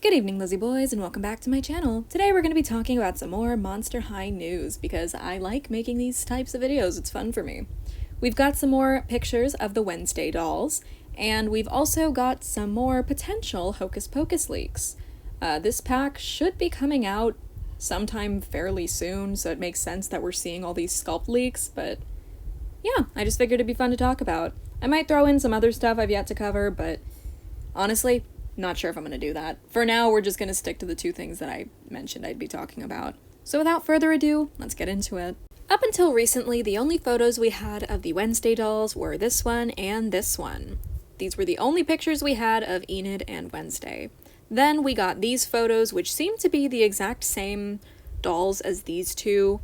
Good evening, Lizzie boys, and welcome back to my channel. Today we're going to be talking about some more Monster High news because I like making these types of videos. It's fun for me. We've got some more pictures of the Wednesday dolls, and we've also got some more potential Hocus Pocus leaks. This pack should be coming out sometime fairly soon, so it makes sense that we're seeing all these sculpt leaks, but yeah, I just figured it'd be fun to talk about. I might throw in some other stuff I've yet to cover, but honestly, not sure if I'm going to do that. For now, we're just going to stick to the two things that I mentioned I'd be talking about. So without further ado, let's get into it. Up until recently, the only photos we had of the Wednesday dolls were this one and this one. These were the only pictures we had of Enid and Wednesday. Then we got these photos, which seem to be the exact same dolls as these two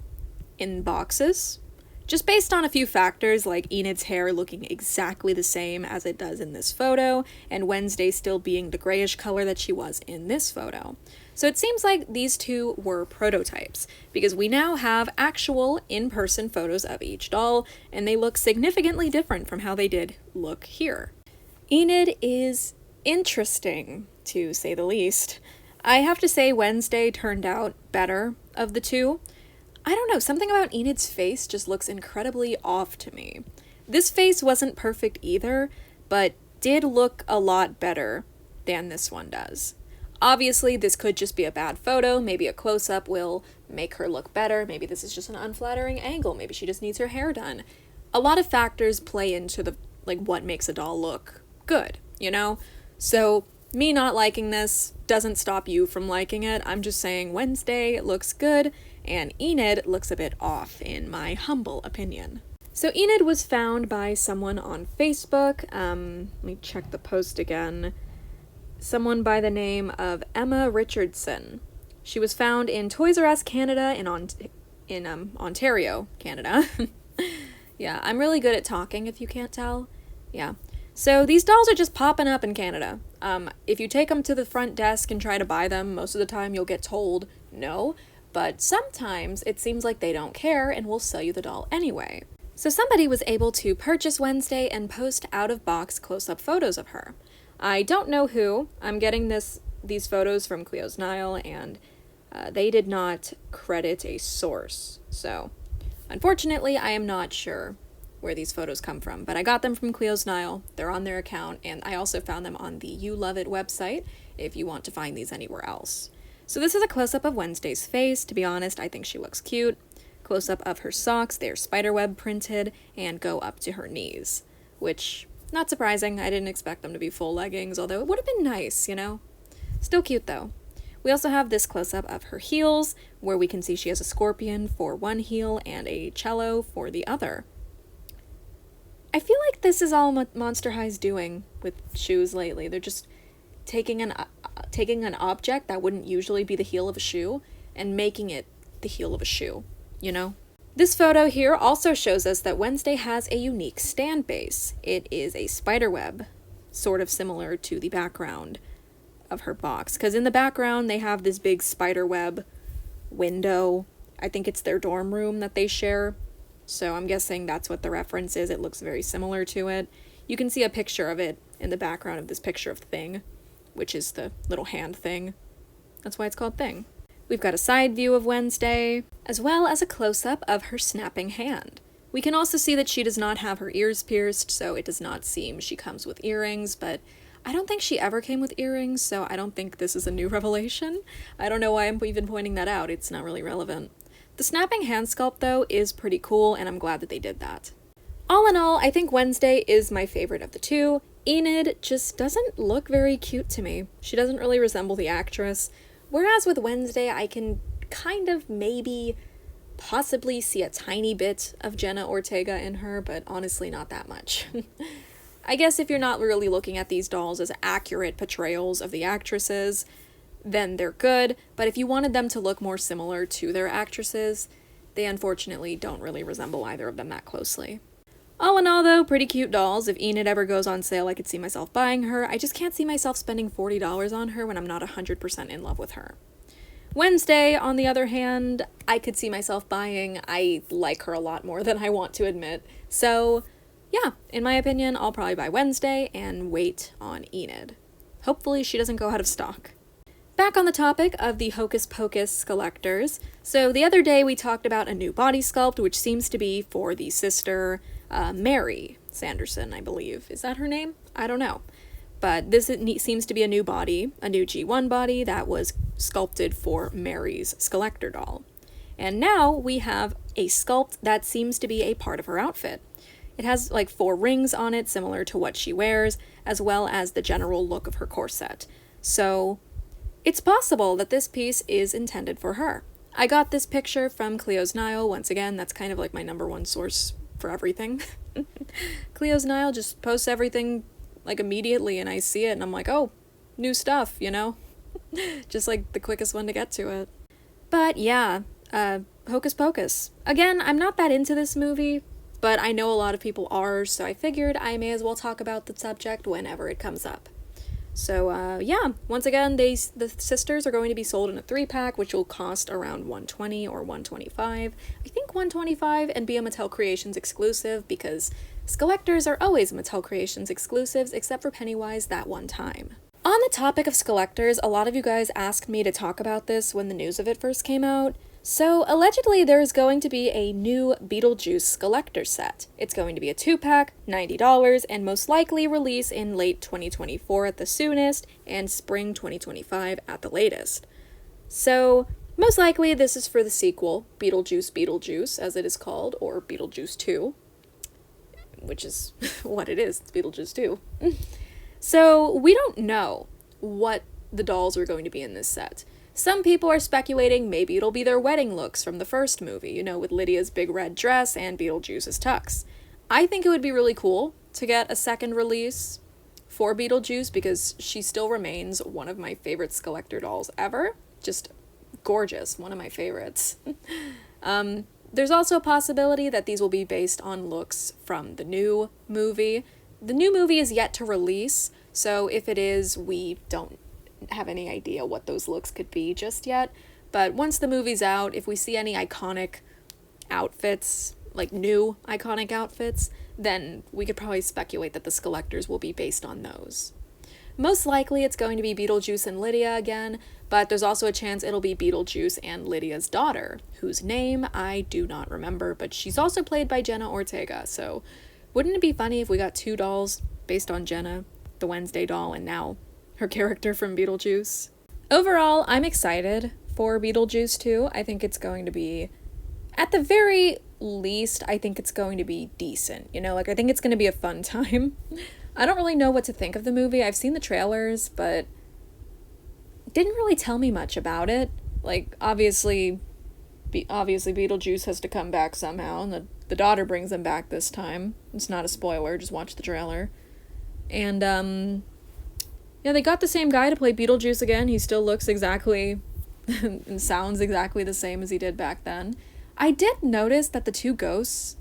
in boxes. Just based on a few factors, like Enid's hair looking exactly the same as it does in this photo, and Wednesday still being the grayish color that she was in this photo. So it seems like these two were prototypes, because we now have actual in-person photos of each doll, and they look significantly different from how they did look here. Enid is interesting, to say the least. I have to say Wednesday turned out better of the two. I don't know, something about Enid's face just looks incredibly off to me. This face wasn't perfect either, but did look a lot better than this one does. Obviously, this could just be a bad photo. Maybe a close-up will make her look better. Maybe this is just an unflattering angle. Maybe she just needs her hair done. A lot of factors play into what makes a doll look good, you know? So me not liking this doesn't stop you from liking it. I'm just saying Wednesday looks good, and Enid looks a bit off, in my humble opinion. So Enid was found by someone on Facebook. Let me check the post again. Someone by the name of Emma Richardson. She was found in Toys R Us Canada in Ontario, Canada. Yeah, I'm really good at talking, if you can't tell. Yeah. So these dolls are just popping up in Canada. If you take them to the front desk and try to buy them, most of the time you'll get told no. But sometimes it seems like they don't care and will sell you the doll anyway. So somebody was able to purchase Wednesday and post out-of-box close-up photos of her. I don't know who. I'm getting these photos from cleosnilee, and they did not credit a source. So unfortunately, I am not sure where these photos come from, but I got them from cleosnilee. They're on their account, and I also found them on the You Love It website if you want to find these anywhere else. So this is a close-up of Wednesday's face. To be honest, I think she looks cute. Close-up of her socks. They're spiderweb printed and go up to her knees, which, not surprising. I didn't expect them to be full leggings, although it would have been nice, you know? Still cute, though. We also have this close-up of her heels, where we can see she has a scorpion for one heel and a cello for the other. I feel like this is all Monster High's doing with shoes lately. They're just taking an object that wouldn't usually be the heel of a shoe and making it the heel of a shoe, you know? This photo here also shows us that Wednesday has a unique stand base. It is a spiderweb, sort of similar to the background of her box, because in the background they have this big spiderweb window. I think it's their dorm room that they share, so I'm guessing that's what the reference is. It looks very similar to it. You can see a picture of it in the background of this picture of Thing, which is the little hand thing. That's why it's called Thing. We've got a side view of Wednesday, as well as a close-up of her snapping hand. We can also see that she does not have her ears pierced, so it does not seem she comes with earrings, but I don't think she ever came with earrings, so I don't think this is a new revelation. I don't know why I'm even pointing that out. It's not really relevant. The snapping hand sculpt, though, is pretty cool, and I'm glad that they did that. All in all, I think Wednesday is my favorite of the two. Enid just doesn't look very cute to me. She doesn't really resemble the actress, whereas with Wednesday I can kind of maybe possibly see a tiny bit of Jenna Ortega in her, but honestly not that much. I guess if you're not really looking at these dolls as accurate portrayals of the actresses, then they're good, but if you wanted them to look more similar to their actresses, they unfortunately don't really resemble either of them that closely. All in all, though, pretty cute dolls. If Enid ever goes on sale, I could see myself buying her. I just can't see myself spending $40 on her when I'm not 100% in love with her. Wednesday, on the other hand, I could see myself buying. I like her a lot more than I want to admit. So, yeah, in my opinion, I'll probably buy Wednesday and wait on Enid. Hopefully she doesn't go out of stock. Back on the topic of the Hocus Pocus Skullectors, so the other day we talked about a new body sculpt, which seems to be for the sister, Mary Sanderson, I believe. Is that her name? I don't know. But this seems to be a new body, a new G1 body that was sculpted for Mary's Skullector doll. And now we have a sculpt that seems to be a part of her outfit. It has like 4 rings on it, similar to what she wears, as well as the general look of her corset. So it's possible that this piece is intended for her. I got this picture from cleosnilee. Once again, that's kind of like my number one source for everything. cleosnilee just posts everything like immediately, and I see it and I'm like, oh, new stuff, you know? Just like the quickest one to get to it. But yeah, Hocus Pocus. Again, I'm not that into this movie, but I know a lot of people are, so I figured I may as well talk about the subject whenever it comes up. So, yeah, once again, the sisters are going to be sold in a 3-pack, which will cost around $120 or $125. I think $125 and be a Mattel Creations exclusive, because Skullectors are always Mattel Creations exclusives, except for Pennywise that one time. On the topic of Skullectors, a lot of you guys asked me to talk about this when the news of it first came out. So, allegedly, there is going to be a new Beetlejuice Skullector set. It's going to be a 2-pack, $90, and most likely release in late 2024 at the soonest, and spring 2025 at the latest. So, most likely this is for the sequel, Beetlejuice, as it is called, or Beetlejuice 2, which is what it is, it's Beetlejuice 2. So, we don't know what the dolls are going to be in this set. Some people are speculating maybe it'll be their wedding looks from the first movie, you know, with Lydia's big red dress and Beetlejuice's tux. I think it would be really cool to get a second release for Beetlejuice, because she still remains one of my favorite Skullector dolls ever. Just gorgeous, one of my favorites. There's also a possibility that these will be based on looks from the new movie. The new movie is yet to release, so if it is, we don't have any idea what those looks could be just yet. But once the movie's out, if we see any iconic outfits, like new iconic outfits, then we could probably speculate that the Skullectors will be based on those. Most likely it's going to be Beetlejuice and Lydia again, but there's also a chance it'll be Beetlejuice and Lydia's daughter, whose name I do not remember, but she's also played by Jenna Ortega, so wouldn't it be funny if we got 2 dolls based on Jenna, the Wednesday doll, and now her character from Beetlejuice? Overall, I'm excited for Beetlejuice 2. I think it's going to be, at the very least, I think it's going to be decent. You know, like, I think it's going to be a fun time. I don't really know what to think of the movie. I've seen the trailers, but it didn't really tell me much about it. Like, obviously Beetlejuice has to come back somehow, and the daughter brings him back this time. It's not a spoiler, just watch the trailer. And, yeah, they got the same guy to play Beetlejuice again. He still looks exactly and sounds exactly the same as he did back then. I did notice that the 2 ghosts,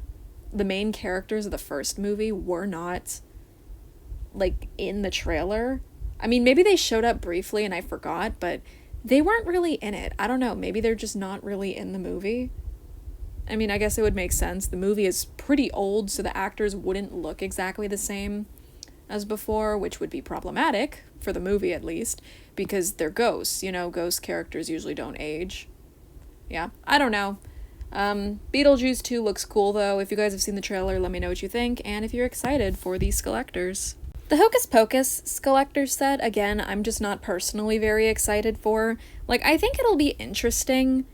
the main characters of the first movie, were not, like, in the trailer. I mean, maybe they showed up briefly and I forgot, but they weren't really in it. I don't know, maybe they're just not really in the movie. I mean, I guess it would make sense. The movie is pretty old, so the actors wouldn't look exactly the same as before, which would be problematic, for the movie at least, because they're ghosts, you know, ghost characters usually don't age. Yeah, I don't know. Beetlejuice 2 looks cool though. If you guys have seen the trailer, let me know what you think, and if you're excited for these Skullectors. The Hocus Pocus Skullector set, again, I'm just not personally very excited for. Like, I think it'll be interesting,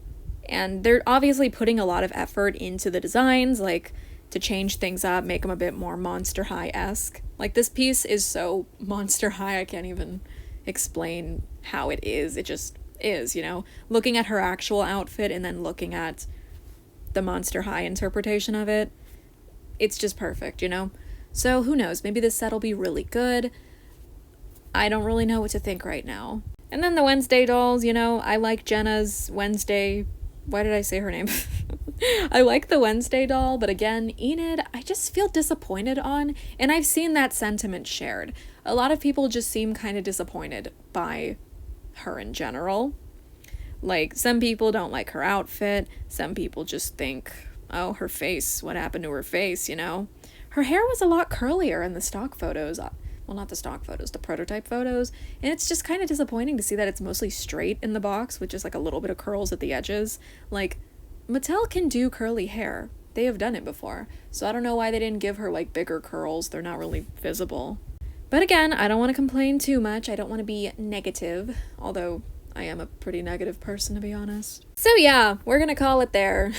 and they're obviously putting a lot of effort into the designs, like, to change things up, make them a bit more Monster High-esque. Like, this piece is so Monster High, I can't even explain how it is. It just is, you know? Looking at her actual outfit and then looking at the Monster High interpretation of it, it's just perfect, you know? So, who knows? Maybe this set will be really good. I don't really know what to think right now. And then the Wednesday dolls, you know, I like Jenna's Wednesday. Why did I say her name? I like the Wednesday doll, but again, Enid, I just feel disappointed on, and I've seen that sentiment shared. A lot of people just seem kind of disappointed by her in general. Like, some people don't like her outfit, some people just think, oh, her face, what happened to her face, you know? Her hair was a lot curlier in the stock photos. well, not the stock photos, the prototype photos, and it's just kind of disappointing to see that it's mostly straight in the box with just like a little bit of curls at the edges. Like, Mattel can do curly hair. They have done it before, so I don't know why they didn't give her like bigger curls. They're not really visible. But again, I don't want to complain too much. I don't want to be negative, although I am a pretty negative person, to be honest. So yeah, we're gonna call it there.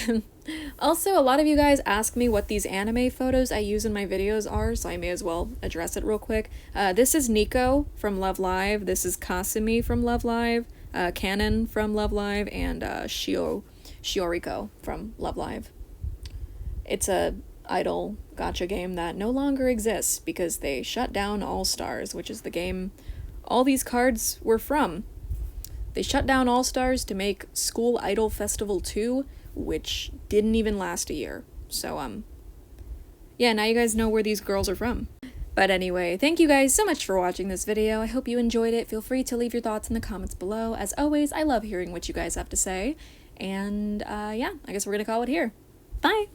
Also, a lot of you guys ask me what these anime photos I use in my videos are, so I may as well address it real quick. This is Nico from Love Live, this is Kasumi from Love Live, Kanon from Love Live, and Shioriko from Love Live. It's a idol gacha game that no longer exists because they shut down All Stars, which is the game all these cards were from. They shut down All Stars to make School Idol Festival 2, which didn't even last a year. So, yeah, now you guys know where these girls are from. But anyway, thank you guys so much for watching this video. I hope you enjoyed it. Feel free to leave your thoughts in the comments below. As always, I love hearing what you guys have to say. And, yeah, I guess we're gonna call it here. Bye!